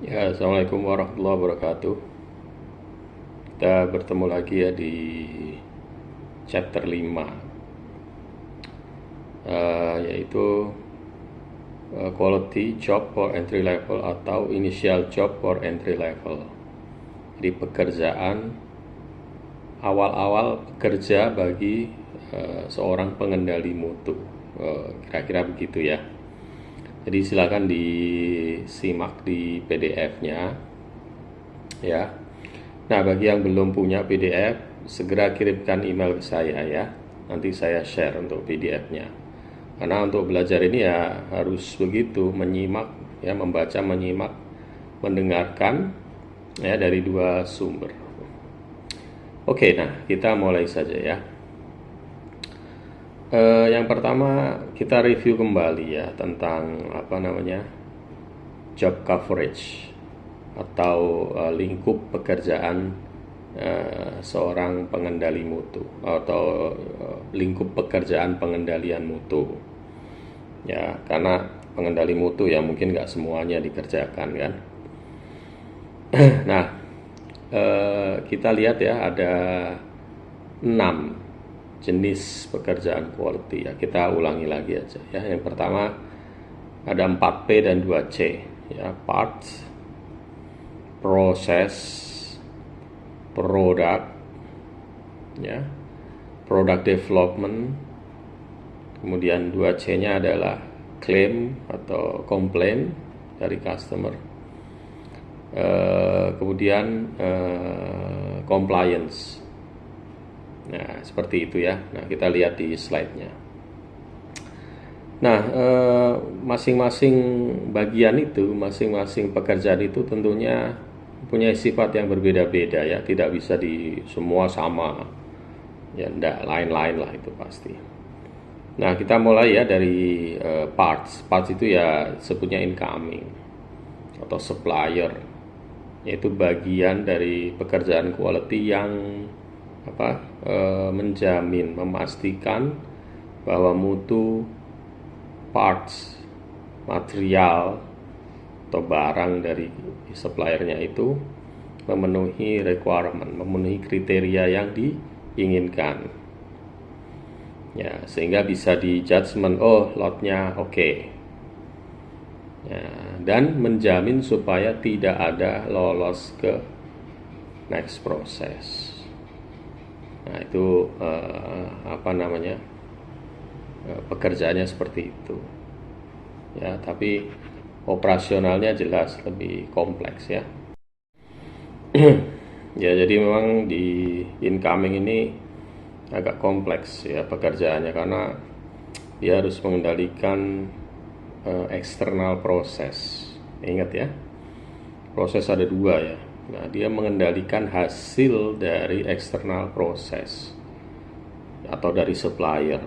Ya, Assalamualaikum warahmatullahi wabarakatuh. Kita bertemu lagi ya di chapter 5, yaitu quality job for entry level atau initial job for entry level. Jadi pekerjaan awal-awal kerja bagi seorang pengendali mutu. Kira-kira begitu ya. Jadi silakan disimak di PDF-nya ya. Nah, bagi yang belum punya PDF, segera kirimkan email ke saya ya. Nanti saya share untuk PDF-nya. Karena untuk belajar ini ya harus begitu, menyimak ya, membaca, menyimak, mendengarkan ya dari dua sumber. Oke, nah kita mulai saja ya. Yang pertama kita review kembali ya tentang job coverage atau lingkup pekerjaan seorang pengendali mutu atau lingkup pekerjaan pengendalian mutu ya, karena pengendali mutu ya mungkin nggak semuanya dikerjakan kan. Nah, kita lihat ya ada 6 jenis pekerjaan quality ya, kita ulangi lagi aja ya. Yang pertama ada 4P dan 2C ya, parts, proses, product ya, product development. Kemudian 2C-nya adalah claim atau complaint dari customer. Kemudian compliance. Nah, seperti itu ya. Nah, kita lihat di slide-nya. Nah, masing-masing bagian itu, masing-masing pekerjaan itu tentunya punya sifat yang berbeda-beda ya. Tidak bisa di semua sama. Ya, enggak, lain-lain lah itu pasti. Nah, kita mulai ya dari parts. Parts itu ya sebutnya incoming atau supplier, yaitu bagian dari pekerjaan quality yang menjamin, memastikan bahwa mutu parts, material atau barang dari suppliernya itu memenuhi requirement, memenuhi kriteria yang diinginkan ya, sehingga bisa di judgement, oh lotnya oke ya, dan menjamin supaya tidak ada lolos ke next process. Nah, itu pekerjaannya seperti itu ya, tapi operasionalnya jelas lebih kompleks ya. Ya, jadi memang di incoming ini agak kompleks ya pekerjaannya, karena dia harus mengendalikan eksternal proses. Ingat ya, proses ada dua ya. Nah, dia mengendalikan hasil dari eksternal proses atau dari supplier.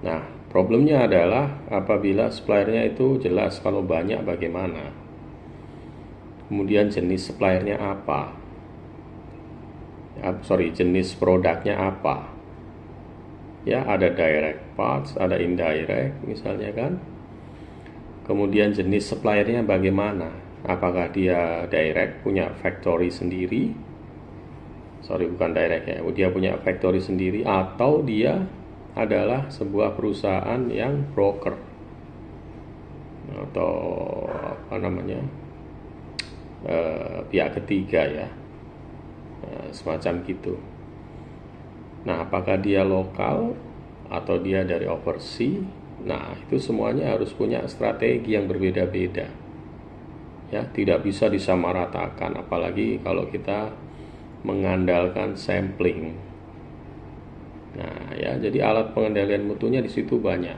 Nah, problemnya adalah apabila suppliernya itu jelas, kalau banyak bagaimana. Kemudian jenis suppliernya apa? Jenis produknya apa? Ya, ada direct parts, ada indirect misalnya kan. Kemudian jenis suppliernya bagaimana? Apakah dia direct, punya factory sendiri? Bukan direct ya. Dia punya factory sendiri, atau dia adalah sebuah perusahaan yang broker atau pihak ketiga ya, semacam gitu. Nah, apakah dia lokal atau dia dari overseas? Nah, itu semuanya harus punya strategi yang berbeda-beda ya, tidak bisa disamaratakan, apalagi kalau kita mengandalkan sampling. Nah ya, jadi alat pengendalian mutunya di situ banyak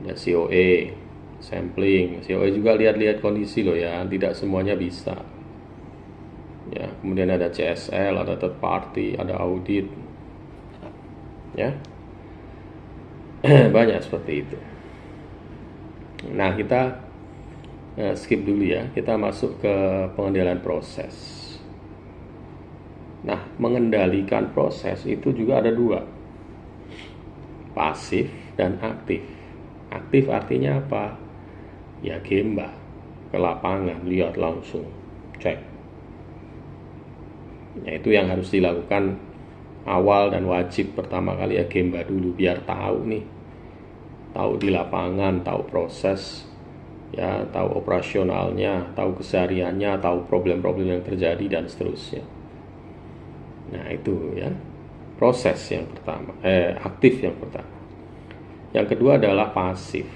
ya, COE, sampling. COE juga lihat-lihat kondisi loh ya, tidak semuanya bisa ya. Kemudian ada CSL, ada third party, ada audit ya. Banyak seperti itu. Nah, kita skip dulu ya, kita masuk ke pengendalian proses. Nah, mengendalikan proses itu juga ada dua, pasif dan aktif. Aktif artinya apa? Ya, gemba. ke lapangan, lihat langsung, cek. Ya, itu yang harus dilakukan awal dan wajib pertama kali ya, Gemba dulu biar tahu nih, tahu di lapangan, tahu proses, ya, tahu operasionalnya, tahu kesehariannya, tahu problem-problem yang terjadi dan seterusnya. Nah, itu ya, proses yang pertama, aktif yang pertama. Yang kedua adalah pasif.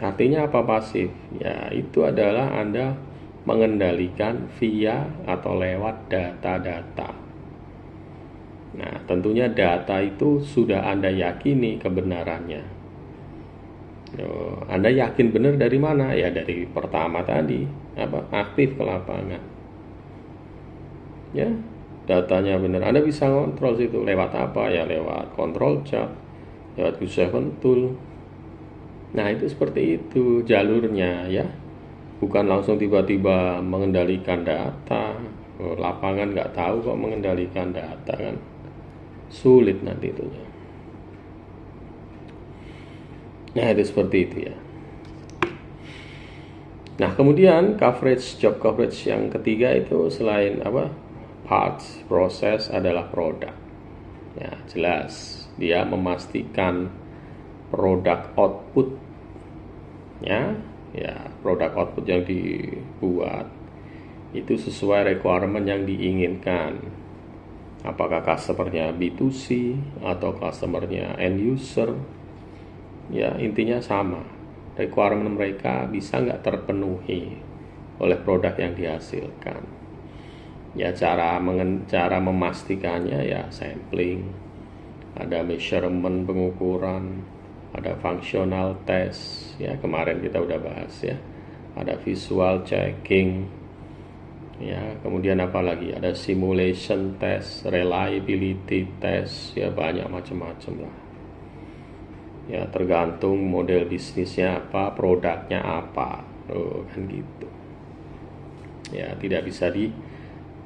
Artinya apa pasif? Ya, itu adalah Anda mengendalikan via atau lewat data-data. Nah, tentunya data itu sudah Anda yakini kebenarannya. Anda yakin benar dari mana? Ya dari pertama tadi, aktif ke lapangan. Ya, datanya benar. Anda bisa kontrol situ lewat apa? Ya lewat control chart, lewat Q7 tool. Nah, itu seperti itu jalurnya ya. Bukan langsung tiba-tiba mengendalikan data. Lapangan nggak tahu kok mengendalikan data kan. Sulit nanti itunya. Nah, itu seperti itu ya. Nah, kemudian job coverage yang ketiga itu selain parts, proses adalah produk. Ya, jelas dia memastikan produk output ya, produk output yang dibuat itu sesuai requirement yang diinginkan. Apakah customernya B2C atau customernya end user, ya intinya sama. Requirement mereka bisa nggak terpenuhi oleh produk yang dihasilkan. Ya cara memastikannya ya sampling, ada measurement pengukuran, ada functional test, ya kemarin kita udah bahas ya, ada visual checking, ya kemudian apa lagi, ada simulation test, reliability test, ya banyak macam-macam lah. Ya tergantung model bisnisnya apa, produknya apa, kan gitu. Ya tidak bisa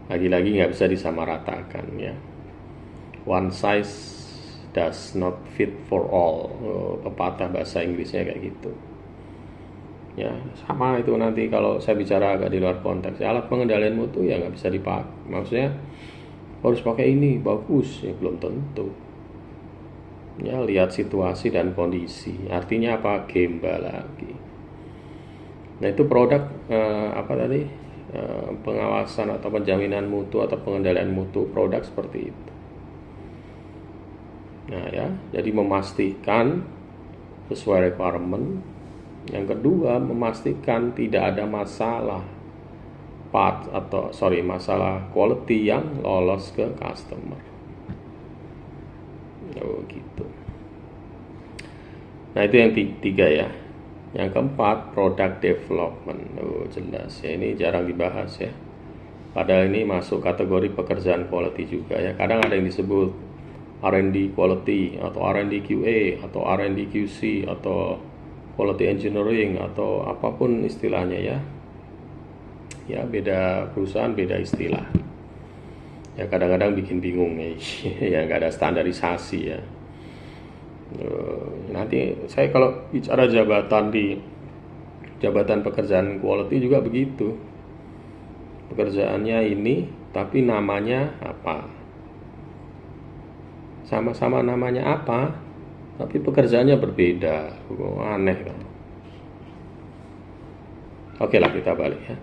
lagi-lagi nggak bisa disamaratakan ya. One size does not fit for all, pepatah bahasa Inggrisnya kayak gitu. Ya sama itu nanti kalau saya bicara agak di luar konteks. Alat pengendalian mutu ya nggak bisa dipakai. Maksudnya harus pakai ini bagus ya belum tentu. Ya lihat situasi dan kondisi. Artinya apa? Gemba lagi. Nah itu produk pengawasan atau penjaminan mutu atau pengendalian mutu produk seperti itu. Nah ya, jadi memastikan sesuai requirement. Yang kedua, memastikan tidak ada masalah masalah quality yang lolos ke customer. Oh gitu. Nah itu yang tiga ya. Yang keempat, product development. Oh jelas ya, ini jarang dibahas ya. Padahal ini masuk kategori pekerjaan quality juga ya. Kadang ada yang disebut R&D quality atau R&D QA atau R&D QC atau quality engineering atau apapun istilahnya ya. Ya beda perusahaan beda istilah. Ya kadang-kadang bikin bingung ya. Ya nggak ada standarisasi ya. Nanti saya kalau bicara jabatan pekerjaan quality juga begitu. Pekerjaannya ini tapi namanya apa? Sama-sama namanya apa, tapi pekerjaannya berbeda. Aneh kan? Oke lah kita balik ya.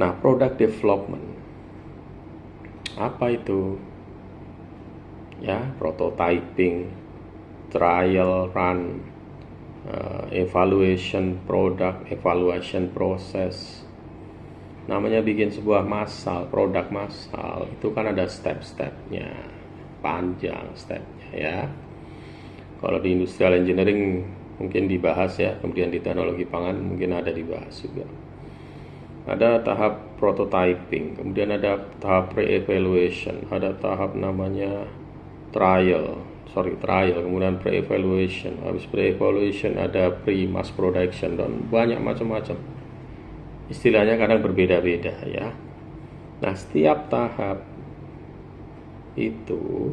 Nah, product development apa itu? Ya, prototyping, trial run, evaluation product, evaluation process. Namanya bikin sebuah produk massal, itu kan ada step-stepnya, panjang stepnya ya. Kalau di industrial engineering mungkin dibahas ya, kemudian di teknologi pangan mungkin ada dibahas juga. Ada tahap prototyping, kemudian ada tahap pre-evaluation, ada tahap namanya trial, kemudian pre-evaluation. Habis pre-evaluation ada pre-mass production dan banyak macam-macam. Istilahnya kadang berbeda-beda ya. Nah, setiap tahap itu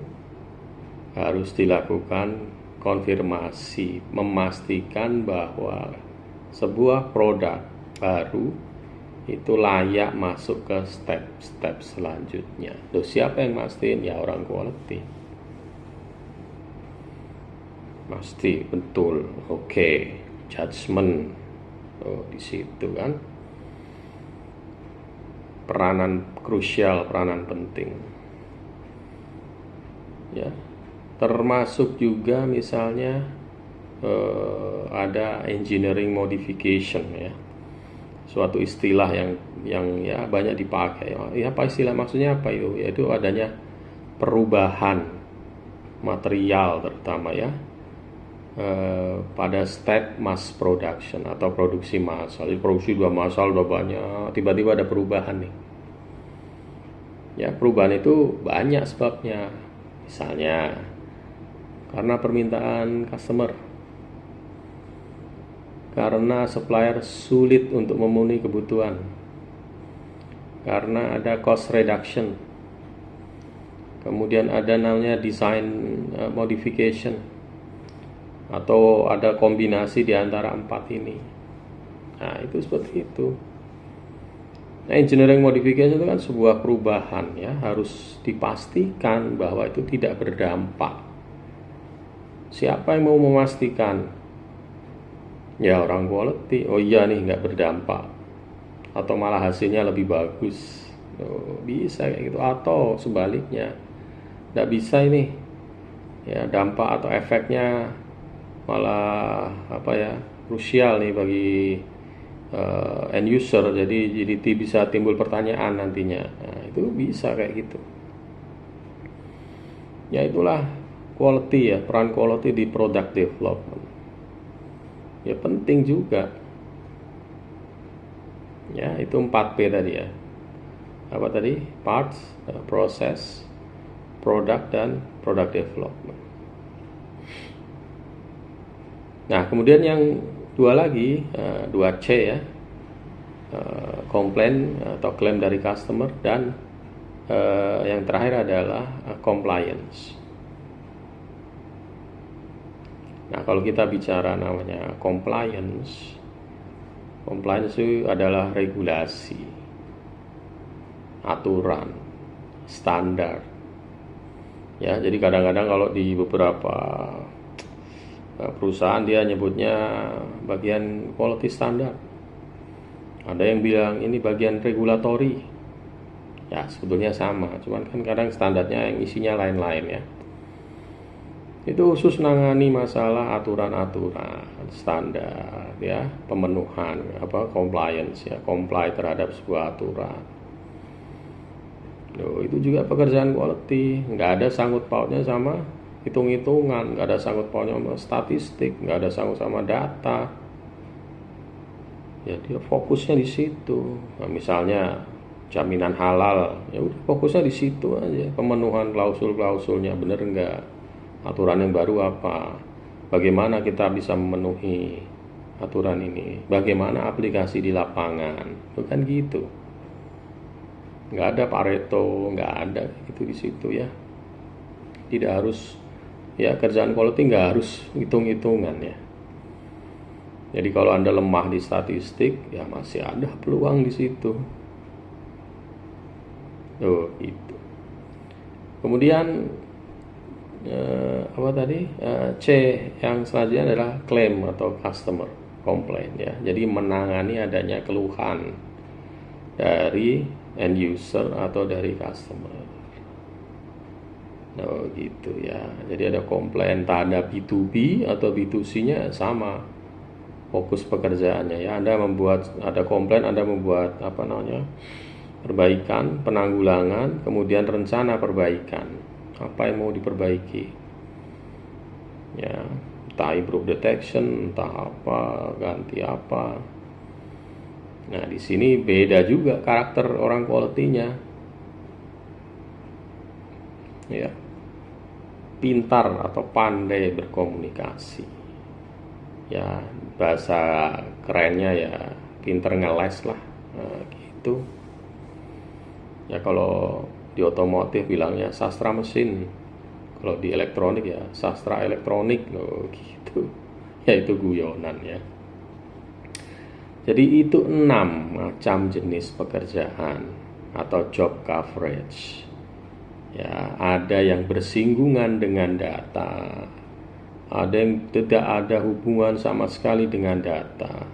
harus dilakukan konfirmasi, memastikan bahwa sebuah produk baru itu layak masuk ke step-step selanjutnya. Loh, siapa yang mastiin? Ya orang quality. Pasti betul. Oke, judgement. Oh, di situ kan. Peranan krusial, peranan penting. Ya. Termasuk juga misalnya ada engineering modification ya. Suatu istilah yang ya banyak dipakai. Ya, apa istilah maksudnya apa itu? Yaitu adanya perubahan material terutama ya pada step mass production atau produksi massal. Jadi produksi dua massal udah banyak, tiba-tiba ada perubahan nih. Ya, perubahan itu banyak sebabnya. Misalnya karena permintaan customer, karena supplier sulit untuk memenuhi kebutuhan, karena ada cost reduction, kemudian ada namanya design modification, atau ada kombinasi di antara empat ini. Nah, itu seperti itu. Nah, engineering modification itu kan sebuah perubahan ya, harus dipastikan bahwa itu tidak berdampak. Siapa yang mau memastikan? Ya orang quality. Oh iya nih nggak berdampak, atau malah hasilnya lebih bagus. Oh, bisa kayak gitu. Atau sebaliknya, nggak bisa ini ya, dampak atau efeknya malah apa ya, krusial nih bagi end user. Jadi bisa timbul pertanyaan nantinya. Nah, itu bisa kayak gitu. Ya itulah quality ya, peran quality di product development. Ya penting juga. Ya, itu 4P tadi ya. Apa tadi? Parts, process, product, dan product development. Nah, kemudian yang dua lagi, 2C ya. Komplain atau klaim dari customer, dan yang terakhir adalah compliance. Nah, kalau kita bicara namanya compliance itu adalah regulasi, aturan, standar. Ya, jadi kadang-kadang kalau di beberapa perusahaan dia nyebutnya bagian quality standard. Ada yang bilang ini bagian regulatory. Ya, sebetulnya sama, cuman kan kadang standarnya yang isinya lain-lain ya. Itu khusus nangani masalah aturan-aturan, standar ya, pemenuhan compliance ya, comply terhadap sebuah aturan. Itu juga pekerjaan quality, nggak ada sangkut pautnya sama hitung-hitungan, nggak ada sangkut pautnya sama statistik, nggak ada sangkut sama data. Ya dia fokusnya di situ. Nah, misalnya jaminan halal, ya udah fokusnya di situ aja, pemenuhan klausul-klausulnya bener nggak, aturan yang baru apa, bagaimana kita bisa memenuhi aturan ini, bagaimana aplikasi di lapangan, itu kan gitu. Nggak ada Pareto, nggak ada itu di situ ya. Tidak harus ya, kerjaan quality nggak harus hitung-hitungan ya. Jadi kalau Anda lemah di statistik, ya masih ada peluang di situ. Oh, itu. Kemudian apa tadi? C yang selanjutnya adalah claim atau customer complaint ya. Jadi menangani adanya keluhan dari end user atau dari customer. Oh, gitu ya. Jadi ada komplain, entah ada B2B atau B2C-nya sama. Fokus pekerjaannya ya, Anda membuat ada komplain, Anda membuat perbaikan, penanggulangan, kemudian rencana perbaikan, apa yang mau diperbaiki ya, entah improve detection, entah apa, ganti apa. Nah, di sini beda juga karakter orang quality-nya ya, pintar atau pandai berkomunikasi ya, bahasa kerennya ya pinter ngeles lah, gitu ya. Kalau di otomotif bilangnya sastra mesin, Kalau di elektronik ya sastra elektronik loh gitu. Ya itu guyonan ya. Jadi itu 6 macam jenis pekerjaan atau job coverage. Ya, ada yang bersinggungan dengan data, ada yang tidak ada hubungan sama sekali dengan data.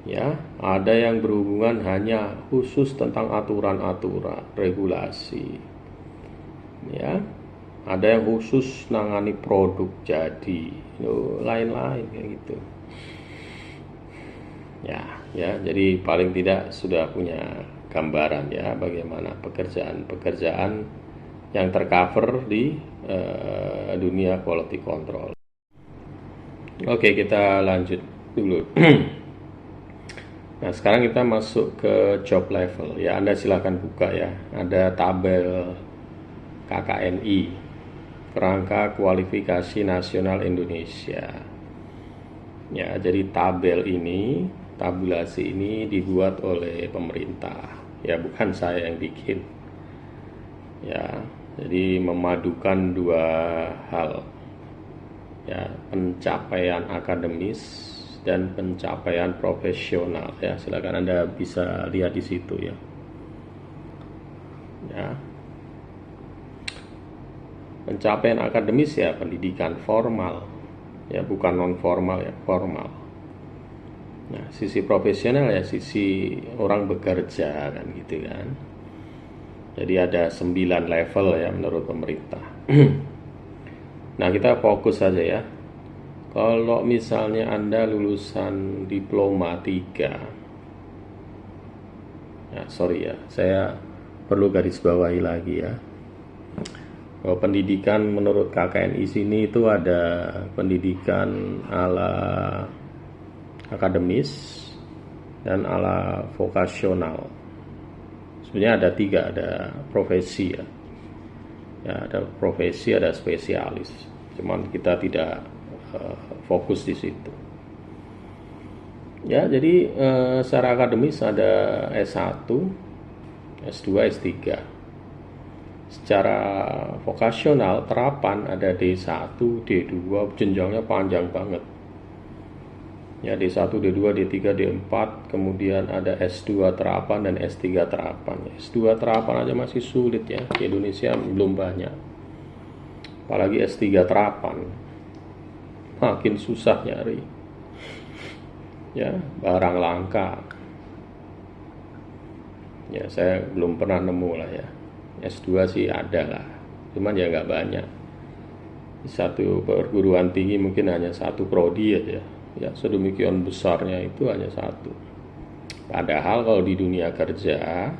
Ya, ada yang berhubungan hanya khusus tentang aturan-aturan, regulasi. Ya, ada yang khusus nangani produk jadi, lain-lain kayak gitu. Ya, jadi paling tidak sudah punya gambaran ya bagaimana pekerjaan-pekerjaan yang tercover di dunia quality control. Oke, kita lanjut dulu. Nah, sekarang kita masuk ke job level. Ya, Anda silakan buka ya. Ada tabel KKNI, Kerangka Kualifikasi Nasional Indonesia. Ya, jadi tabulasi ini dibuat oleh pemerintah. Ya, bukan saya yang bikin. Ya, jadi memadukan dua hal. Ya, pencapaian akademis dan pencapaian profesional ya. Silakan Anda bisa lihat di situ ya. Ya. Pencapaian akademis ya pendidikan formal. Ya, bukan non formal ya, formal. Nah, sisi profesional ya sisi orang bekerja kan gitu kan. Jadi ada 9 level ya menurut pemerintah. Nah, kita fokus saja ya. Kalau misalnya Anda lulusan diploma 3, ya sorry ya, saya perlu garis bawahi lagi ya. Bahwa pendidikan menurut KKNI sini itu ada pendidikan ala akademis dan ala vokasional. Sebenarnya ada 3, ada profesi ya. Ya, ada profesi, ada spesialis. Cuman kita tidak fokus di situ. Ya, jadi secara akademis ada S1, S2, S3. Secara vokasional terapan ada D1, D2, jenjangnya panjang banget. Ya, D1, D2, D3, D4, kemudian ada S2 terapan dan S3 terapan. S2 terapan aja masih sulit ya, di Indonesia belum banyak. Apalagi S3 terapan, makin susah nyari. Ya, barang langka. Ya, saya belum pernah nemu lah ya. S2 sih ada lah, cuman ya nggak banyak. Satu perguruan tinggi mungkin hanya satu prodi aja. Ya, sedemikian besarnya itu hanya satu. Padahal kalau di dunia kerja,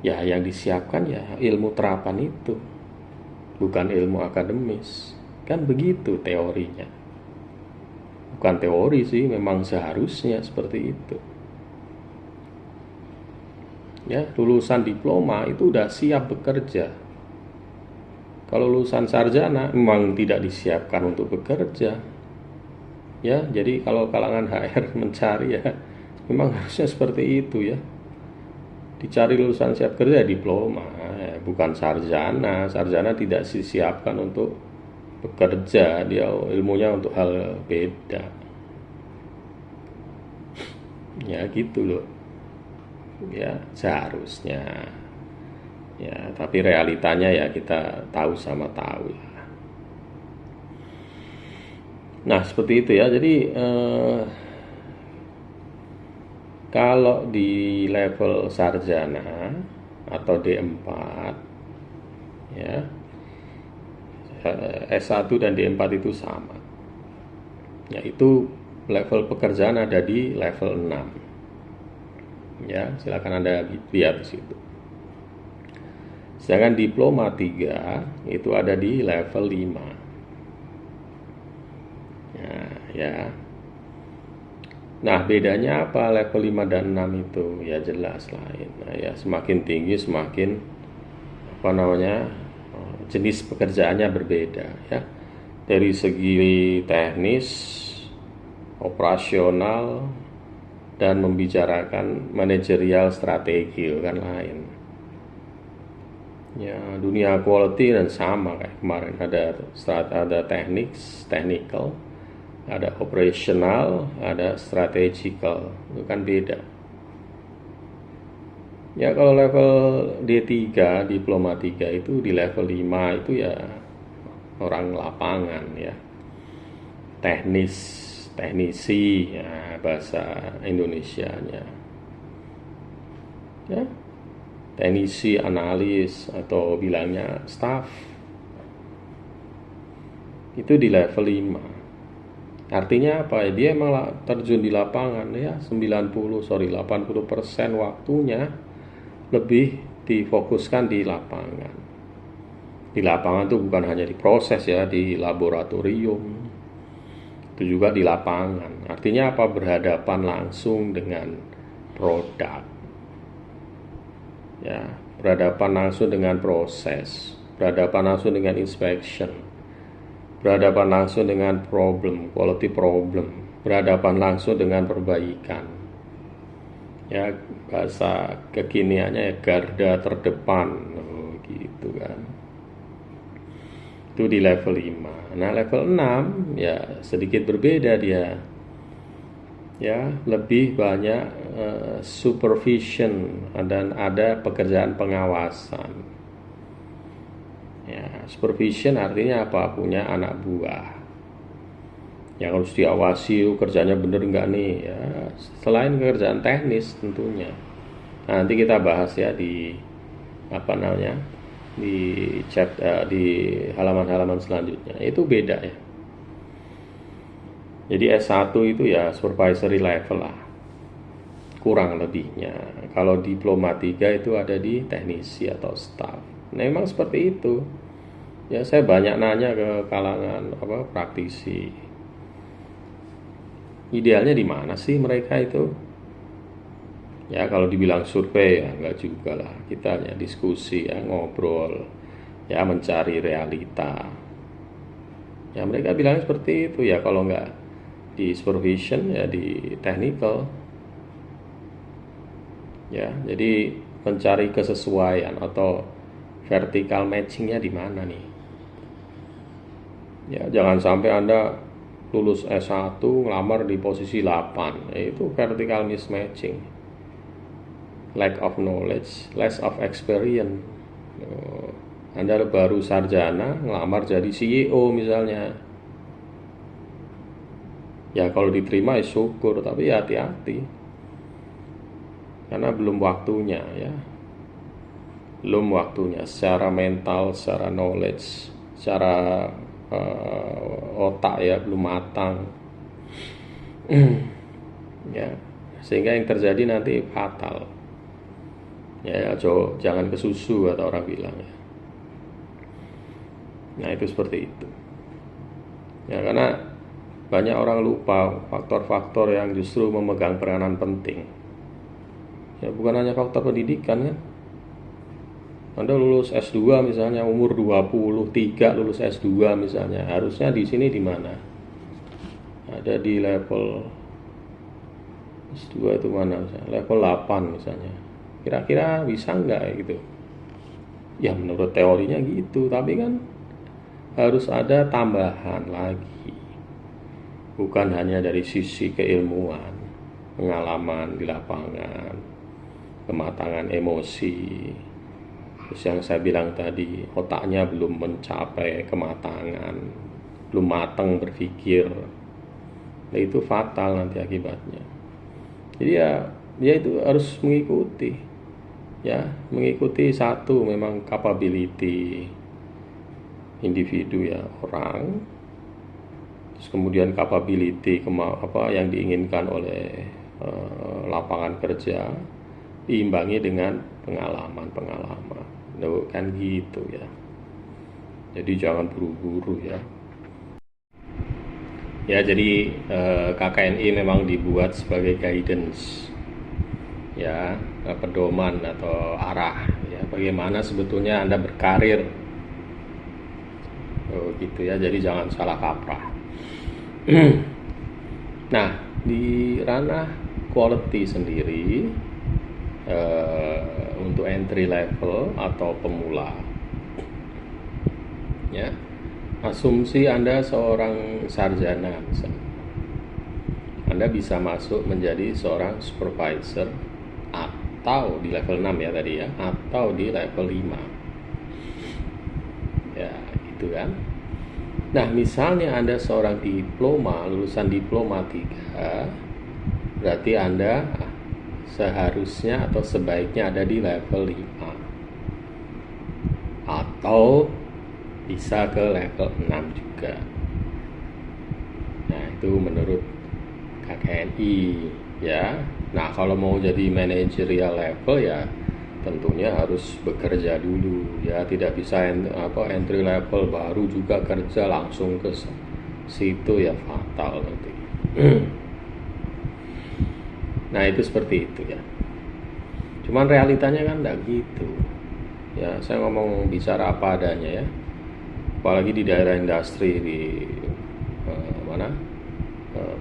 ya yang disiapkan ya ilmu terapan itu, bukan ilmu akademis. Kan begitu teorinya. Bukan teori sih, memang seharusnya seperti itu. Ya, lulusan diploma itu udah siap bekerja. Kalau lulusan sarjana memang tidak disiapkan untuk bekerja. Ya, jadi kalau kalangan HR mencari ya memang harusnya seperti itu ya. Dicari lulusan siap kerja diploma, ya, bukan sarjana. Sarjana tidak disiapkan untuk bekerja, dia ilmunya untuk hal beda. Ya gitu loh. Ya, seharusnya. Ya, tapi realitanya ya kita tahu sama tahu lah. Nah, seperti itu ya. Jadi kalau di level sarjana atau D4 ya, S1 dan D4 itu sama. Yaitu level pekerjaan ada di level 6. Ya, silakan Anda lihat di situ. Sedangkan diploma 3 itu ada di level 5. Ya. Nah, bedanya apa level 5 dan 6 itu? Ya jelas lain. Nah, ya semakin tinggi semakin jenis pekerjaannya berbeda ya. Dari segi teknis, operasional, dan membicarakan manajerial strategi kan lain. Ya, dunia quality dan sama kayak kemarin, ada technical, ada operational, ada strategical. Itu kan beda. Ya kalau level D3, diploma 3 itu, di level 5 itu ya orang lapangan ya. Teknisi ya, bahasa Indonesianya. Ya, teknisi, analis, atau bilangnya staff, itu di level 5. Artinya apa ya? Dia malah terjun di lapangan ya, 80% waktunya lebih difokuskan di lapangan. Di lapangan itu bukan hanya di proses ya, di laboratorium, itu juga di lapangan. Artinya apa? Berhadapan langsung dengan produk. Ya, berhadapan langsung dengan proses, berhadapan langsung dengan inspection, berhadapan langsung dengan problem, quality problem, berhadapan langsung dengan perbaikan. Ya, bahasa kekiniannya ya garda terdepan, gitu kan. Itu di level 5. Nah, level 6 ya sedikit berbeda dia. Ya, lebih banyak supervision dan ada pekerjaan pengawasan. Ya, supervision artinya apa? Punya anak buah yang harus diawasi, kerjanya bener nggak nih ya, selain pekerjaan teknis tentunya. Nah, nanti kita bahas ya di apa namanya, di halaman-halaman selanjutnya. Itu beda ya. Jadi S1 itu ya supervisory level lah, kurang lebihnya. Kalau diploma 3 itu ada di teknisi atau staff. Nah, memang seperti itu. Ya, saya banyak nanya ke kalangan praktisi. Idealnya di mana sih mereka itu? Ya, kalau dibilang survei ya enggak juga lah. Kita hanya diskusi ya, ngobrol, ya mencari realita. Ya, mereka bilang seperti itu ya, kalau enggak di supervision ya di technical. Ya, jadi mencari kesesuaian atau vertical matchingnya di mana nih? Ya, jangan sampai Anda lulus S1 ngelamar di posisi 8. Itu vertical mismatching. Lack of knowledge, less of experience. Anda baru sarjana ngelamar jadi CEO misalnya. Ya kalau diterima ya syukur, tapi ya hati-hati. Karena belum waktunya ya. Belum waktunya secara mental, secara knowledge, secara otak ya belum matang. Ya, sehingga yang terjadi nanti fatal. Ya, jangan kesusu atau orang bilang ya. Nah, itu seperti itu. Ya, karena banyak orang lupa faktor-faktor yang justru memegang peranan penting. Ya, bukan hanya faktor pendidikan kan. Anda lulus S2 misalnya umur 23 lulus S2 misalnya, harusnya di sini di mana? Ada di level S2 itu mana misalnya? Level 8 misalnya. Kira-kira bisa nggak gitu? Ya menurut teorinya gitu, tapi kan harus ada tambahan lagi. Bukan hanya dari sisi keilmuan, pengalaman di lapangan, kematangan emosi. Terus yang saya bilang tadi, otaknya belum mencapai kematangan, belum matang berpikir. Nah, itu fatal nanti akibatnya. Jadi ya itu harus mengikuti. Ya, mengikuti satu memang capability individu ya, orang. Terus kemudian capability yang diinginkan oleh lapangan kerja, diimbangi dengan pengalaman. Kan gitu ya. Jadi jangan buru-buru ya. Ya, jadi KKNI memang dibuat sebagai guidance ya, pedoman atau arah ya, bagaimana sebetulnya Anda berkarir. Gitu ya. Jadi jangan salah kaprah. Nah, di ranah quality sendiri, untuk entry level atau pemula. Ya, asumsi Anda seorang sarjana, misalnya. Anda bisa masuk menjadi seorang supervisor atau di level 6 ya tadi ya, atau di level 5. Ya, gitu kan. Nah, misalnya Anda seorang diploma, lulusan diploma 3, berarti Anda seharusnya atau sebaiknya ada di level 5. Atau bisa ke level 6 juga. Nah, itu menurut KKNI ya. Nah, kalau mau jadi managerial level ya tentunya harus bekerja dulu ya, tidak bisa entry level baru juga kerja langsung ke situ ya, fatal nanti. Nah, itu seperti itu ya. Cuman realitanya kan enggak gitu. Ya, saya ngomong bicara apa adanya ya. Apalagi di daerah industri di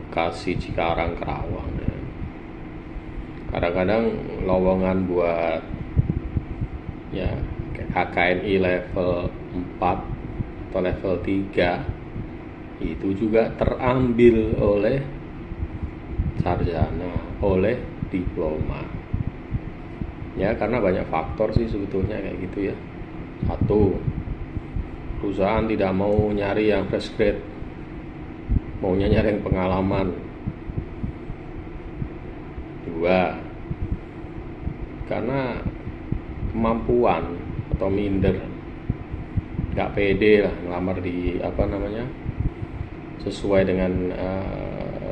Bekasi, Cikarang, Kerawang ya. Kadang-kadang lowongan buat ya KKNI level 4 atau level 3 itu juga terambil oleh sarjana, oleh diploma. Ya, karena banyak faktor sih sebetulnya kayak gitu ya. Satu, perusahaan tidak mau nyari yang fresh grade, maunya nyari yang pengalaman. Dua, karena kemampuan atau minder, nggak pede lah ngelamar di sesuai dengan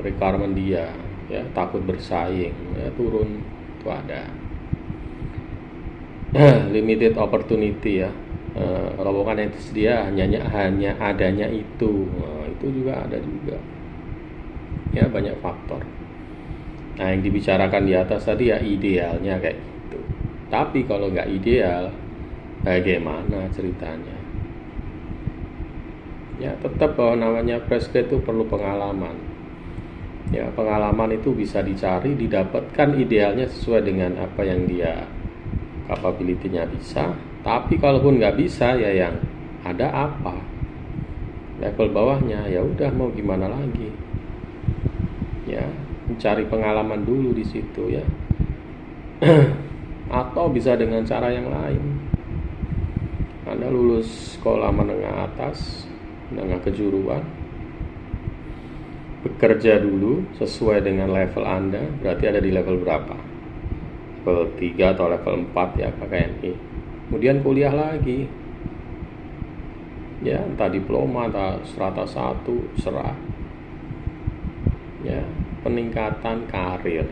requirement dia ya, takut bersaing ya, turun itu ada. Limited opportunity ya, lowongan yang tersedia hanya adanya itu. Itu juga ada juga ya, banyak faktor. Nah, yang dibicarakan di atas tadi ya idealnya kayak gitu. Tapi kalau nggak ideal, bagaimana ceritanya? Ya, tetap bahwa namanya fresh grade itu perlu pengalaman. Ya, pengalaman itu bisa dicari, didapatkan idealnya sesuai dengan apa yang dia capability-nya bisa. Tapi kalaupun nggak bisa, ya yang ada apa? Level bawahnya, ya udah mau gimana lagi? Ya, mencari pengalaman dulu di situ ya. Atau bisa dengan cara yang lain. Anda lulus sekolah menengah atas, menengah kejuruan, bekerja dulu sesuai dengan level Anda, berarti ada di level berapa? Level 3 atau level 4 ya KKNI. Kemudian kuliah lagi. Ya, entah diploma, entah strata 1, serah. Ya, peningkatan karir,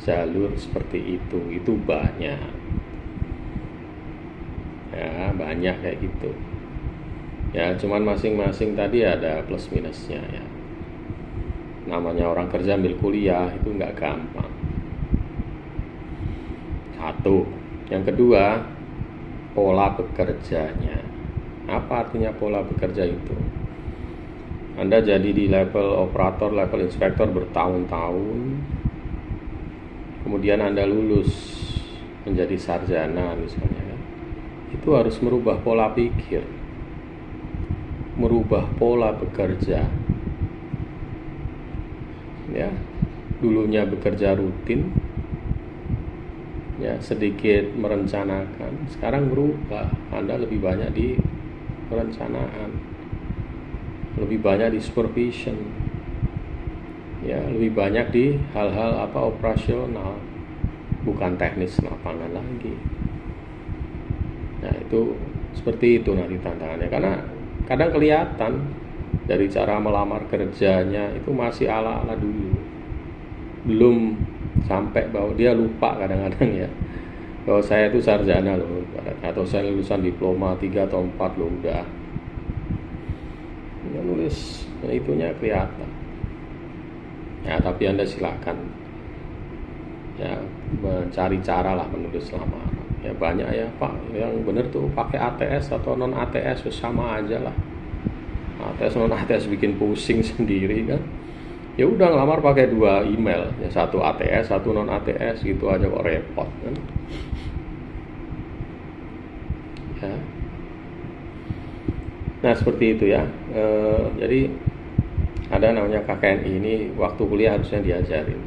jalur seperti itu banyak. Ya, banyak kayak gitu. Ya, cuman masing-masing tadi ada plus minusnya ya. Namanya orang kerja ambil kuliah itu nggak gampang. Satu. Yang kedua, pola bekerjanya. Apa artinya pola bekerja itu? Anda jadi di level operator, level inspektor bertahun-tahun, kemudian Anda lulus menjadi sarjana misalnya kan? Itu harus merubah pola pikir, merubah pola bekerja ya. Dulunya bekerja rutin ya, sedikit merencanakan, sekarang berubah. Anda lebih banyak di perencanaan, lebih banyak di supervision ya, lebih banyak di hal-hal operasional, bukan teknis lapangan lagi. Nah, itu seperti itu nanti tantangannya, karena kadang kelihatan dari cara melamar kerjanya itu masih ala-ala dulu, belum sampai bahwa dia lupa kadang-kadang ya, bahwa saya itu sarjana loh, atau saya lulusan diploma 3 atau 4 loh udah ya, nulis nah, itunya kelihatan ya. Tapi Anda silakan ya mencari cara lah menulis lamaran ya. Banyak ya Pak yang bener tuh pakai ATS atau non ATS, sama aja lah. ATS non ATS bikin pusing sendiri kan. Ya udah ngelamar pakai 2 email ya, satu ATS satu non ATS gitu aja kok repot kan. Nah, seperti itu ya. Jadi ada namanya KKNI ini, waktu kuliah harusnya diajarin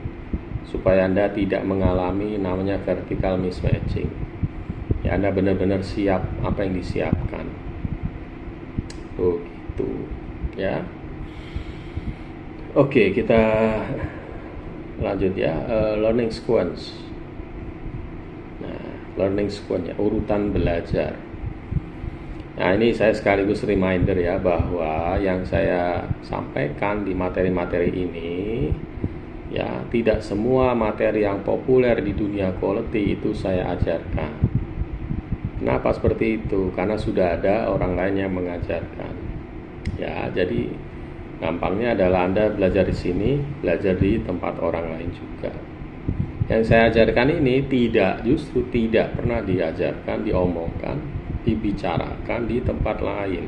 supaya Anda tidak mengalami namanya vertical mismatching. Ya, Anda benar-benar siap apa yang disiapkan. Begitu ya. Oke, kita lanjut ya. Learning sequence. Nah, learning sequence ya, urutan belajar. Nah, ini saya sekaligus reminder ya bahwa yang saya sampaikan di materi-materi ini ya, tidak semua materi yang populer di dunia quality itu saya ajarkan. Kenapa seperti itu? Karena sudah ada orang lain yang mengajarkan. Ya, jadi gampangnya adalah Anda belajar di sini, belajar di tempat orang lain juga. Yang saya ajarkan ini justru tidak pernah diajarkan, diomongkan, dibicarakan di tempat lain.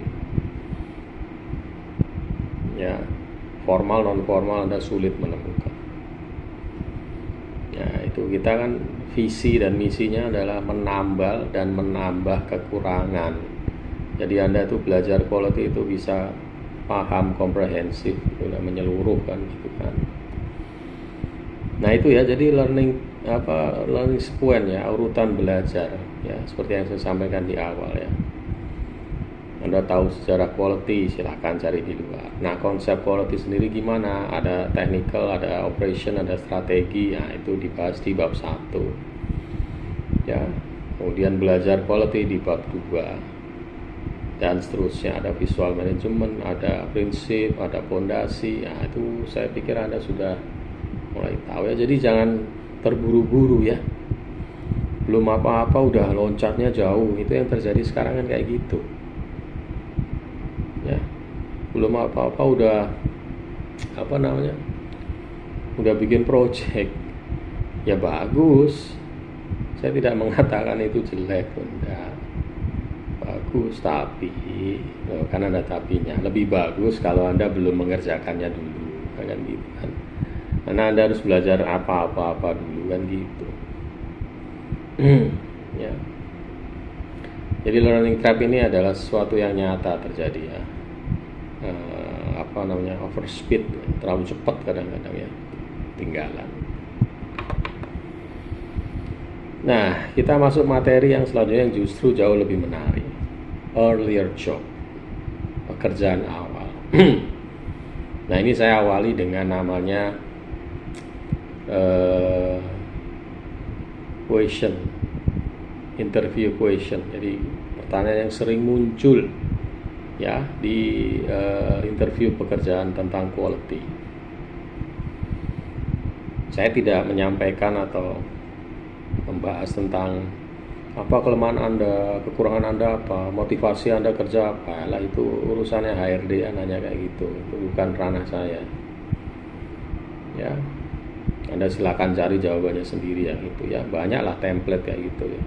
Ya, formal non formal Anda sulit menemukan. Ya, itu kita kan visi dan misinya adalah menambal dan menambah kekurangan. Jadi Anda tuh belajar quality itu bisa paham komprehensif, sudah menyeluruh kan gitu kan. Nah, itu ya, jadi learning sequence ya, urutan belajar ya, seperti yang saya sampaikan di awal ya. Anda tahu sejarah quality, silahkan cari di luar. Nah, konsep quality sendiri gimana? Ada technical, ada operation, ada strategi. Nah, itu dibahas di bab 1 ya. Kemudian belajar quality di bab 2 dan seterusnya. Ada visual management, ada prinsip, ada fondasi. Nah, itu saya pikir Anda sudah mulai tahu ya. Jadi jangan terburu-buru ya. Belum apa-apa udah loncatnya jauh. Itu yang terjadi sekarang kan kayak gitu ya. Belum apa-apa udah udah bikin project ya, bagus. Saya tidak mengatakan itu jelek, enggak, bagus, tapi kan ada tapinya, lebih bagus kalau Anda belum mengerjakannya dulu kan gitu kan. Karena Anda harus belajar apa-apa dulu kan gitu. Ya. Jadi learning trap ini adalah sesuatu yang nyata terjadi ya. Overspeed, terlalu cepat kadang-kadang ya, tinggalan. Nah, kita masuk materi yang selanjutnya yang justru jauh lebih menarik. Earlier job, pekerjaan awal. Nah, ini saya awali dengan namanya interview question. Jadi pertanyaan yang sering muncul ya di interview pekerjaan tentang quality. Saya tidak menyampaikan atau membahas tentang apa kelemahan Anda, kekurangan Anda apa, motivasi Anda kerja apa. Lah, itu urusannya HRD, nanya kayak gitu. Itu bukan ranah saya. Ya. Anda silakan cari jawabannya sendiri ya gitu ya. Banyaklah template kayak gitu ya.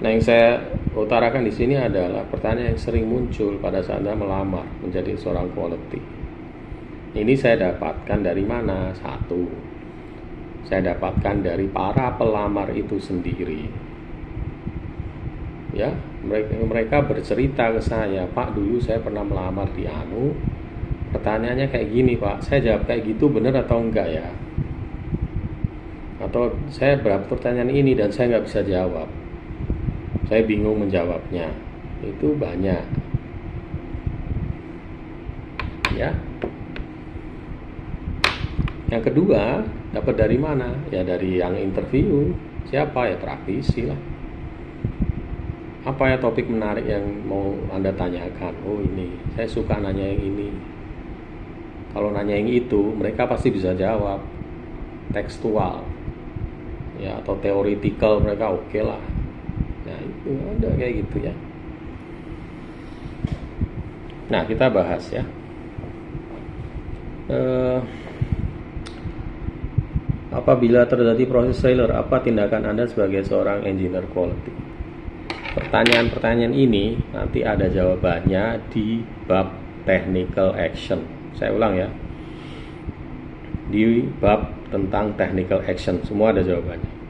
Nah, yang saya utarakan di sini adalah pertanyaan yang sering muncul pada saat Anda melamar menjadi seorang quality. Ini saya dapatkan dari mana? Satu, saya dapatkan dari para pelamar itu sendiri. Ya, mereka bercerita ke saya, Pak, dulu saya pernah melamar di Anu. Pertanyaannya kayak gini, Pak. Saya jawab kayak gitu, benar atau enggak ya? Atau saya berapa pertanyaan ini dan saya nggak bisa jawab. Saya bingung menjawabnya. Itu banyak. Ya. Yang kedua, dapat dari mana? Ya dari yang interview. Siapa ya? Praktisi lah. Apa ya topik menarik yang mau Anda tanyakan? Oh, ini. Saya suka nanya yang ini. Kalau nanya yang itu, mereka pasti bisa jawab. Tekstual. Ya, atau theoretical mereka oke lah. Nah, itu ada kayak gitu ya. Nah, kita bahas ya. Apabila terjadi proses failure, apa tindakan Anda sebagai seorang engineer quality? Pertanyaan-pertanyaan ini nanti ada jawabannya di bab technical action. Saya ulang ya. Di bab tentang technical action, semua ada jawabannya.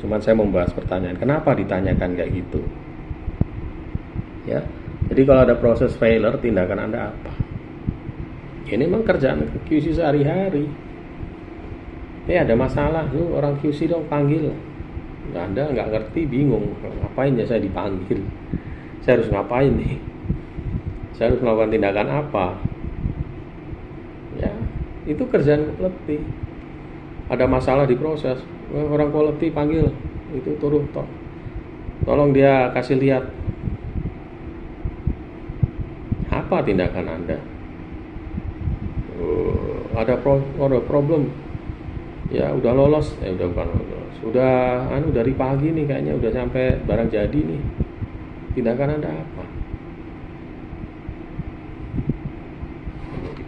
Cuman saya membahas pertanyaan, kenapa ditanyakan kayak gitu? Ya, Jadi kalau ada proses failure, tindakan Anda apa? Ini memang kerjaan QC sehari-hari. Ada masalah, lu orang QC dong panggil. Anda nggak ngerti, bingung, ngapain ya saya dipanggil? Saya harus ngapain nih? Saya harus melakukan tindakan apa? Ya, itu kerjaan quality. Ada masalah di proses, orang quality panggil, itu turun tolong dia kasih lihat apa tindakan Anda. Ada problem, ya udah lolos, udah bukan lolos, udah dari pagi nih kayaknya udah sampai barang jadi nih, tindakan Anda apa?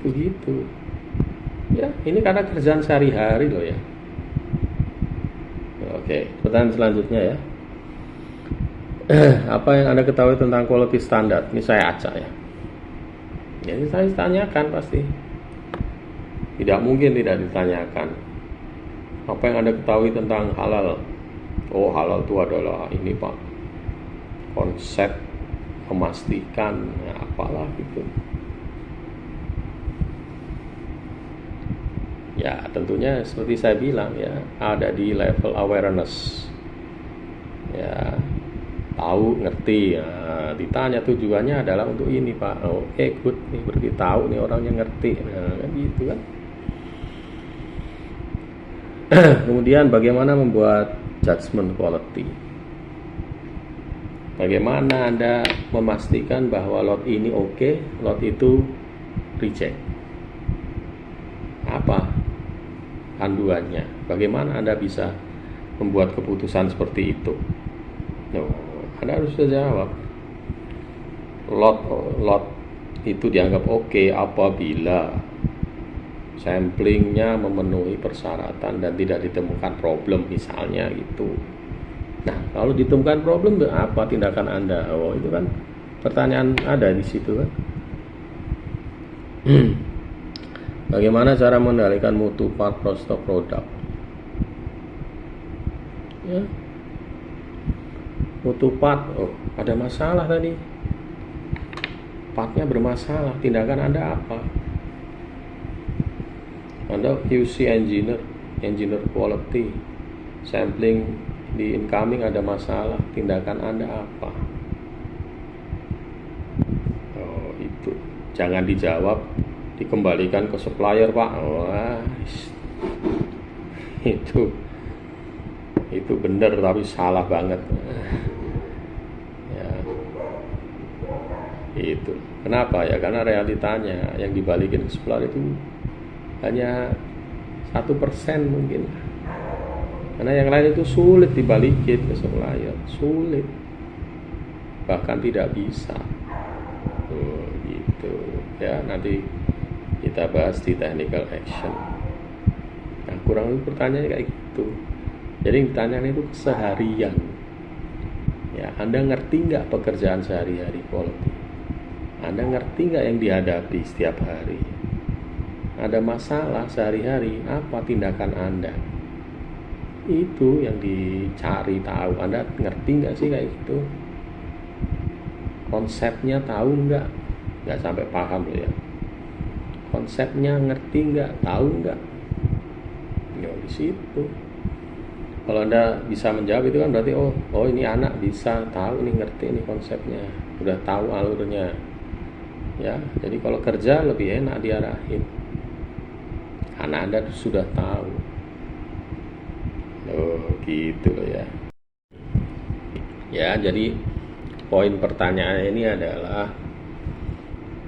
Begitu ya, ini karena kerjaan sehari-hari loh ya. Oke, pertanyaan selanjutnya ya. Apa yang Anda ketahui tentang quality standard? Ini saya acak ya. Jadi saya tanyakan pasti. Tidak mungkin tidak ditanyakan. Apa yang Anda ketahui tentang halal? Oh, halal itu adalah ini Pak, konsep memastikan apalah gitu. Ya tentunya seperti saya bilang ya, ada di level awareness. Ya, tahu, ngerti. Nah, ditanya tujuannya adalah untuk ini Pak. Oke, good nih, berarti tahu nih orangnya ngerti. Nah, kan gitu kan. Kemudian bagaimana membuat judgment quality? Bagaimana Anda memastikan bahwa lot ini oke, lot itu reject? Apa panduannya? Bagaimana Anda bisa membuat keputusan seperti itu? Anda harus bisa jawab. Lot itu dianggap oke apabila samplingnya memenuhi persyaratan dan tidak ditemukan problem misalnya gitu. Nah, kalau ditemukan problem, apa tindakan Anda? Oh, itu kan pertanyaan ada di situ kan. Bagaimana cara mengendalikan mutu part stok produk? Ya. Mutu part, ada masalah tadi. Partnya bermasalah, tindakan Anda apa? Anda QC engineer quality, sampling di incoming ada masalah, tindakan Anda apa? Oh, itu jangan dijawab, dikembalikan ke supplier Pak. Wah, itu benar tapi salah banget. Ya, itu kenapa ya? Karena realitanya yang dibalikin ke supplier itu hanya 1% mungkin, karena yang lain itu sulit dibalikin ke supplier, sulit, bahkan tidak bisa. Gitu ya, nanti kita bahas di technical action. Nah, kurang lebih pertanyaannya kayak gitu. Jadi pertanyaan itu seharian ya, Anda ngerti nggak pekerjaan sehari-hari quality? Anda ngerti nggak yang dihadapi setiap hari? Ada masalah sehari-hari, apa tindakan Anda? Itu yang dicari tahu. Anda ngerti nggak sih kayak gitu? Konsepnya tahu nggak? Nggak sampai paham loh ya. Konsepnya ngerti nggak? Tahu nggak? Ya di situ. Kalau Anda bisa menjawab itu kan berarti oh ini anak bisa tahu nih, ngerti nih konsepnya, udah tahu alurnya. Ya, jadi kalau kerja lebih enak diarahin. Karena Anda sudah tahu. Gitu loh ya. Ya, jadi poin pertanyaan ini adalah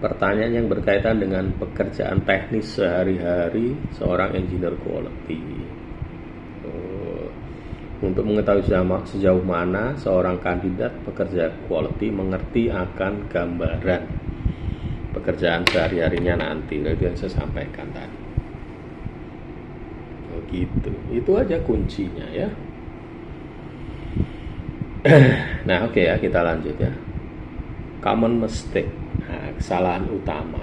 pertanyaan yang berkaitan dengan pekerjaan teknis sehari-hari seorang engineer quality. Untuk mengetahui sejauh mana seorang kandidat pekerja quality mengerti akan gambaran pekerjaan sehari-harinya nanti, itu yang saya sampaikan tadi. Gitu, itu aja kuncinya ya. Nah, oke ya, kita lanjut ya. Common mistake, kesalahan utama.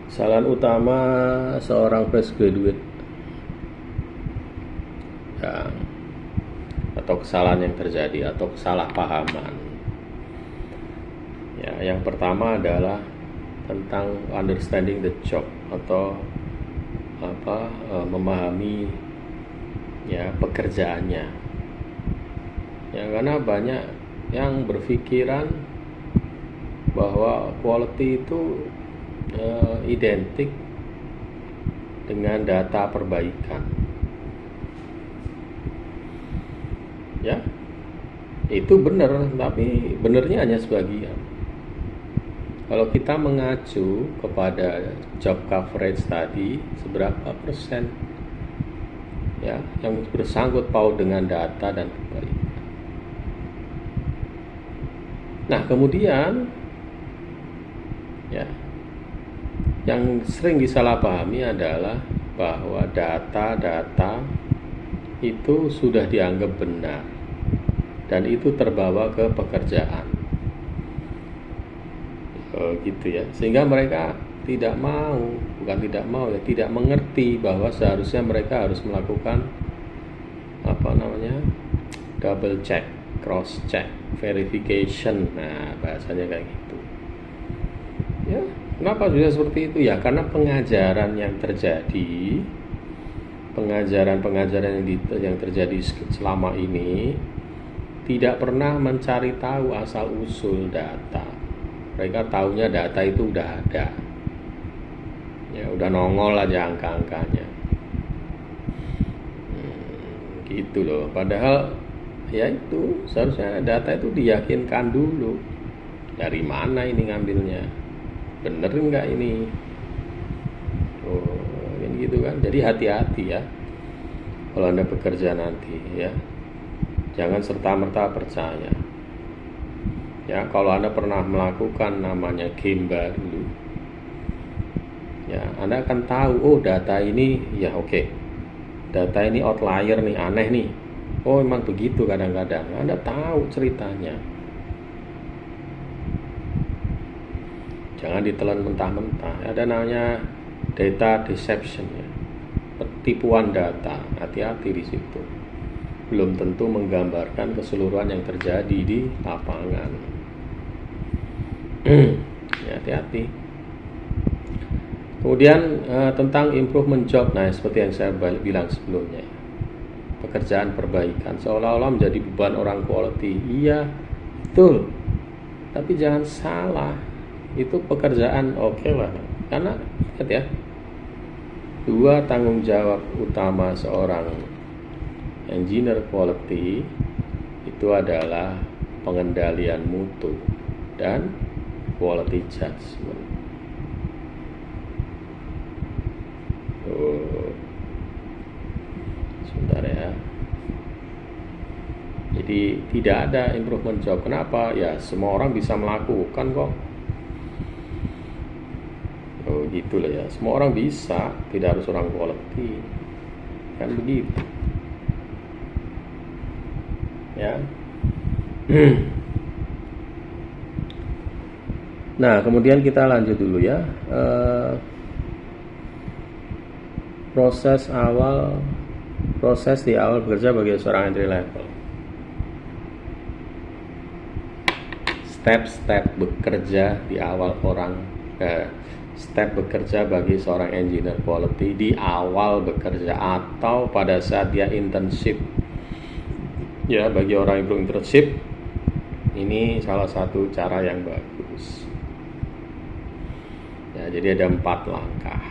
Kesalahan utama seorang fresh graduate atau kesalahan yang terjadi atau kesalahpahaman. Ya, yang pertama adalah tentang understanding the job atau memahami ya pekerjaannya. Ya, karena banyak yang berpikiran bahwa quality itu identik dengan data perbaikan. Ya, itu benar, tapi benarnya hanya sebagian. Kalau kita mengacu kepada job coverage tadi, seberapa persen ya yang bersangkut paut dengan data dan perbaikan. Nah, kemudian ya yang sering disalahpahami adalah bahwa data-data itu sudah dianggap benar dan itu terbawa ke pekerjaan. Gitu ya, sehingga mereka tidak mengerti bahwa seharusnya mereka harus melakukan double check, cross check, verification. Nah, bahasanya kayak gitu ya. Kenapa bisa seperti itu ya? Karena pengajaran yang terjadi, pengajaran yang terjadi selama ini tidak pernah mencari tahu asal usul data. Mereka taunya data itu udah ada, ya udah nongol aja angka-angkanya, gitu loh. Padahal ya itu seharusnya data itu diyakinkan dulu. Dari mana ini ngambilnya? Bener nggak ini? Oh, ini gitu kan. Jadi hati-hati ya kalau Anda bekerja nanti ya. Jangan serta-merta percaya. Ya, kalau Anda pernah melakukan namanya Gemba dulu, ya Anda akan tahu, oh data ini, ya oke, data ini outlier nih, aneh nih. Oh memang begitu kadang-kadang. Anda tahu ceritanya. Jangan ditelan mentah-mentah. Ada namanya data deception ya, tipuan data. Hati-hati di situ. Belum tentu menggambarkan keseluruhan yang terjadi di lapangan. Ya, hati-hati. Kemudian tentang improvement job, nah seperti yang saya bilang sebelumnya, pekerjaan perbaikan seolah-olah menjadi beban orang quality. Iya, betul. Tapi jangan salah, itu pekerjaan oke lah. Karena ingat ya, dua tanggung jawab utama seorang engineer quality itu adalah pengendalian mutu dan quality judgment. Sebentar ya. Jadi tidak ada improvement job. Kenapa? Ya semua orang bisa melakukan kok. Oh gitu lah ya. Semua orang bisa, tidak harus orang quality. Kan begitu. Ya. Nah, kemudian kita lanjut dulu ya. Proses di awal bekerja bagi seorang entry level. Step-step bekerja di awal step bekerja bagi seorang engineer quality di awal bekerja atau pada saat dia internship. Ya, bagi orang yang belum internship, ini salah satu cara yang bagus. Ya, jadi ada 4 langkah.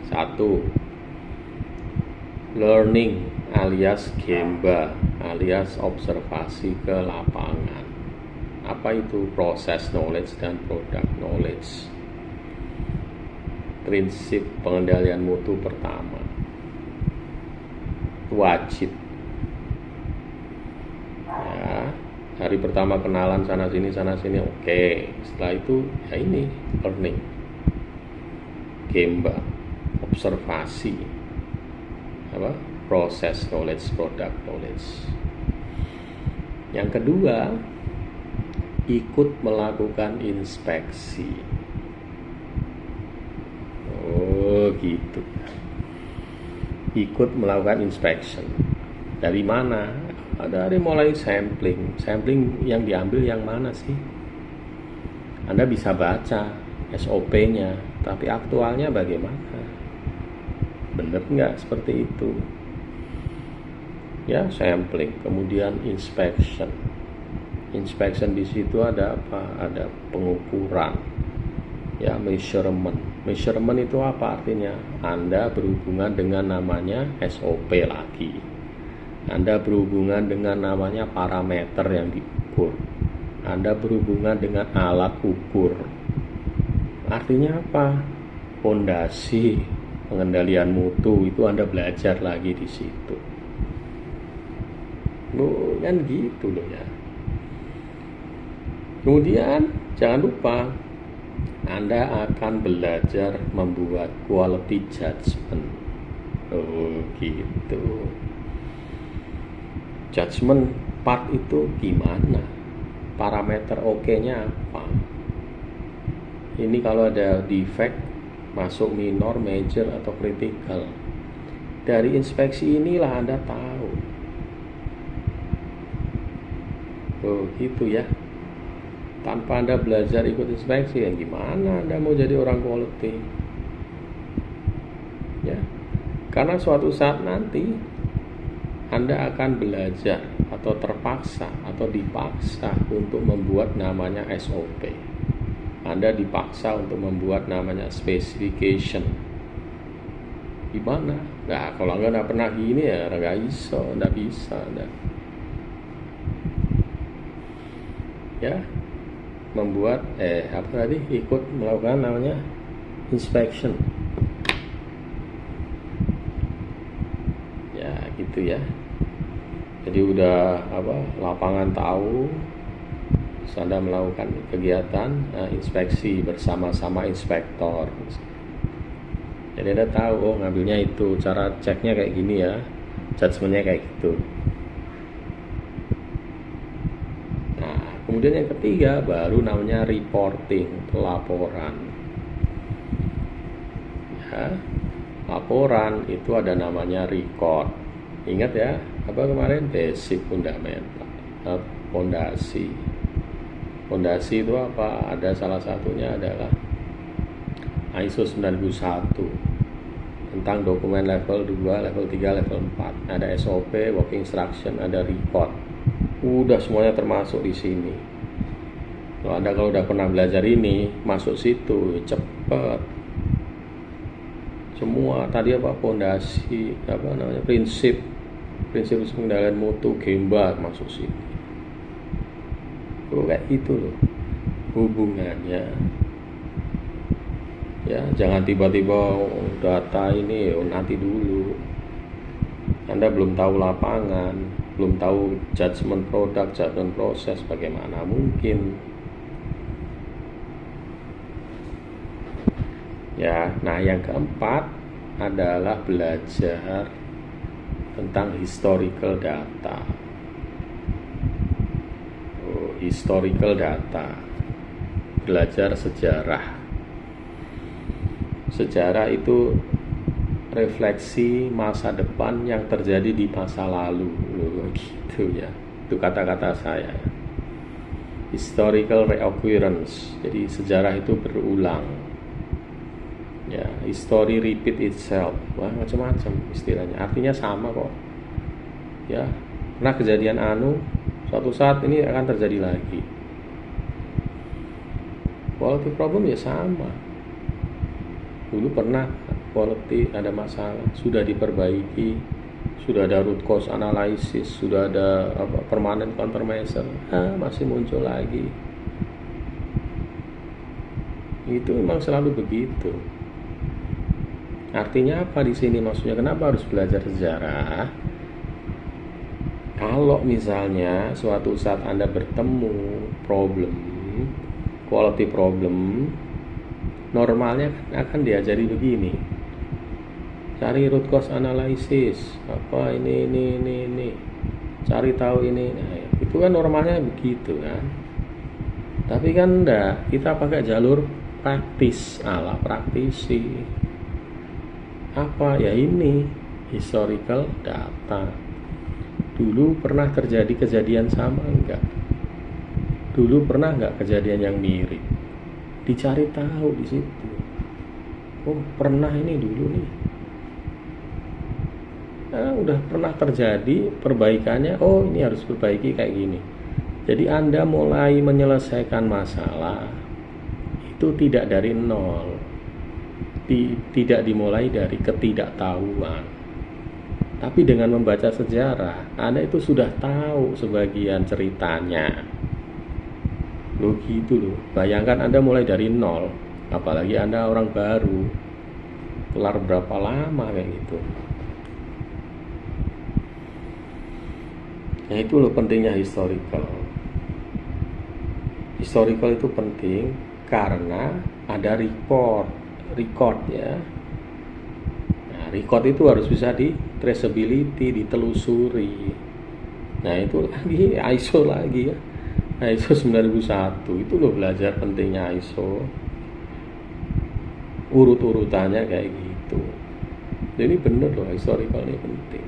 1. Learning alias Gemba alias observasi ke lapangan. Apa itu proses knowledge dan product knowledge? Prinsip pengendalian mutu pertama, wajib ya, hari pertama kenalan sana sini oke. Setelah itu ya ini learning, Gemba, observasi, proses knowledge, product knowledge. Yang kedua, ikut melakukan inspeksi. Oh gitu, ikut melakukan inspection. Dari mana? Dari mulai sampling yang diambil yang mana sih? Anda bisa baca SOP-nya, tapi aktualnya bagaimana? Bener nggak seperti itu? Ya, sampling, kemudian inspection. Inspection di situ ada apa? Ada pengukuran. Ya, measurement. Measurement itu apa artinya? Anda berhubungan dengan namanya SOP lagi. Anda berhubungan dengan namanya parameter yang diukur. Anda berhubungan dengan alat ukur. Artinya apa? Fondasi pengendalian mutu itu Anda belajar lagi di situ. Loh, kan gitu loh ya. Kemudian jangan lupa Anda akan belajar membuat quality judgment. Oh gitu. Judgment part itu gimana? Parameter oke-nya apa? Ini kalau ada defect masuk minor, major, atau critical. Dari inspeksi inilah Anda tahu. Oh gitu ya. Tanpa Anda belajar ikut inspeksi, ya gimana Anda mau jadi orang quality? Ya, karena suatu saat nanti Anda akan belajar atau terpaksa atau dipaksa untuk membuat namanya SOP. Anda dipaksa untuk membuat namanya specification. Gimana? Nah, kalau nggak pernah gini ya nggak bisa. Ya, membuat ikut melakukan namanya inspection. Ya, gitu ya. Jadi udah lapangan tahu, Anda melakukan kegiatan inspeksi bersama-sama inspektor. Jadi Anda tahu, ngambilnya itu, cara ceknya kayak gini ya, judgementnya kayak gitu. Nah, kemudian yang ketiga baru namanya reporting, pelaporan. Ya, laporan itu ada namanya record. Ingat ya, apa kemarin? Basic fundamental, fondasi. Fondasi itu apa? Ada salah satunya adalah ISO 9001 tentang dokumen level 2, level 3, level 4. Ada SOP, working instruction, ada record. Udah semuanya termasuk di sini. Kalau udah pernah belajar ini, masuk situ cepet. Semua tadi fondasi, prinsip pengendalian mutu, gembar masuk sini. Kayak itu loh hubungannya. Ya, jangan tiba-tiba data ini nanti dulu. Anda belum tahu lapangan, belum tahu judgement produk, judgement proses, bagaimana mungkin. Ya, nah yang keempat adalah belajar tentang historical data. Historical data, belajar sejarah. Sejarah itu refleksi masa depan yang terjadi di masa lalu. Gitu ya, itu kata-kata saya. Historical reoccurrence, jadi sejarah itu berulang. Ya, history repeat itself. Wah, macam-macam istilahnya. Artinya sama kok. Ya, pernah kejadian suatu saat ini akan terjadi lagi. Quality problem ya sama. Dulu pernah quality ada masalah, sudah diperbaiki, sudah ada root cause analysis, sudah ada permanent countermeasure, masih muncul lagi. Itu memang selalu begitu. Artinya apa di sini? Maksudnya kenapa harus belajar sejarah? Kalau misalnya suatu saat Anda bertemu quality problem, normalnya akan diajari begini. Cari root cause analysis, ini. Cari tahu ini. Nah, itu kan normalnya begitu kan. Tapi kan enggak, kita pakai jalur praktis, ala praktisi. Apa ya ini? Historical data. Dulu pernah terjadi kejadian sama enggak? Dulu pernah nggak kejadian yang mirip? Dicari tahu di situ. Oh, pernah ini dulu nih. Nah, udah pernah terjadi perbaikannya. Oh, ini harus perbaiki kayak gini. Jadi Anda mulai menyelesaikan masalah itu tidak dari nol. Tidak dimulai dari ketidaktahuan. Tapi dengan membaca sejarah, Anda itu sudah tahu sebagian ceritanya. Loh gitu loh. Bayangkan Anda mulai dari nol, apalagi Anda orang baru. Kelar berapa lama kayak gitu. Nah itu loh pentingnya historical. Historical itu penting karena ada record ya. Nah, record itu harus bisa di traceability, ditelusuri. Nah itu lagi ISO lagi ya. ISO 9001 itu loh belajar pentingnya ISO. Urut-urutannya kayak gitu. Jadi bener loh historical ini penting.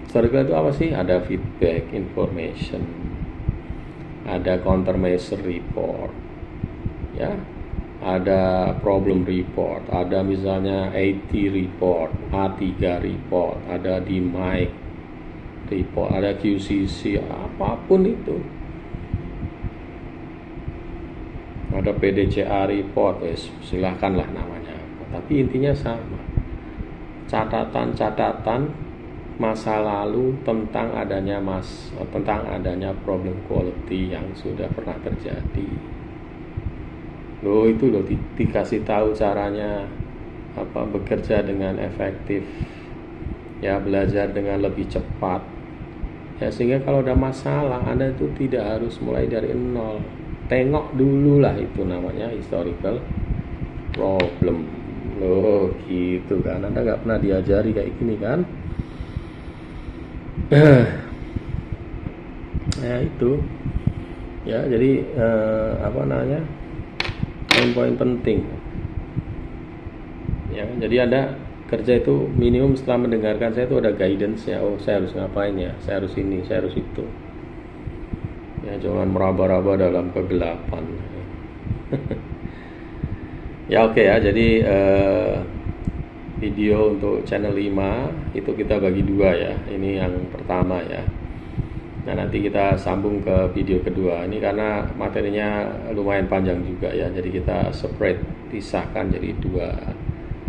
Historical itu apa sih? Ada feedback, information, ada countermeasure report, ya, ada problem report, ada misalnya AT report, A3 report, ada DMAIC report, ada QCC, apapun itu. Ada PDCA report, silahkanlah namanya. Tapi intinya sama. Catatan-catatan masa lalu tentang adanya problem quality yang sudah pernah terjadi. Loh itu loh dikasih tahu caranya bekerja dengan efektif. Ya, belajar dengan lebih cepat. Ya, sehingga kalau ada masalah Anda itu tidak harus mulai dari nol. Tengok dulu lah, itu namanya historical problem. Loh gitu kan, Anda nggak pernah diajari kayak gini kan. Ya itu ya, jadi poin-poin penting ya. Jadi Anda kerja itu minimum setelah mendengarkan saya itu ada guidance ya. Oh, saya harus ngapain ya, saya harus ini, saya harus itu ya. Jangan meraba-raba dalam kegelapan. Ya oke ya, jadi video untuk channel 5 itu kita bagi dua ya. Ini yang pertama ya. Nah nanti kita sambung ke video kedua. Ini karena materinya lumayan panjang juga ya. Jadi kita separate, pisahkan jadi dua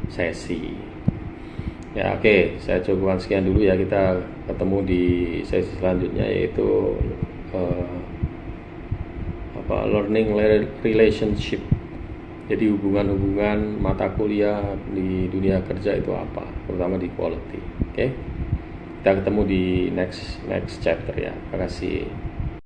sesi. Ya oke, saya cukupkan sekian dulu ya. Kita ketemu di sesi selanjutnya, yaitu learning relationship. Jadi hubungan-hubungan mata kuliah di dunia kerja itu apa, terutama di quality. Oke. Kita ketemu di next chapter ya. Terima kasih.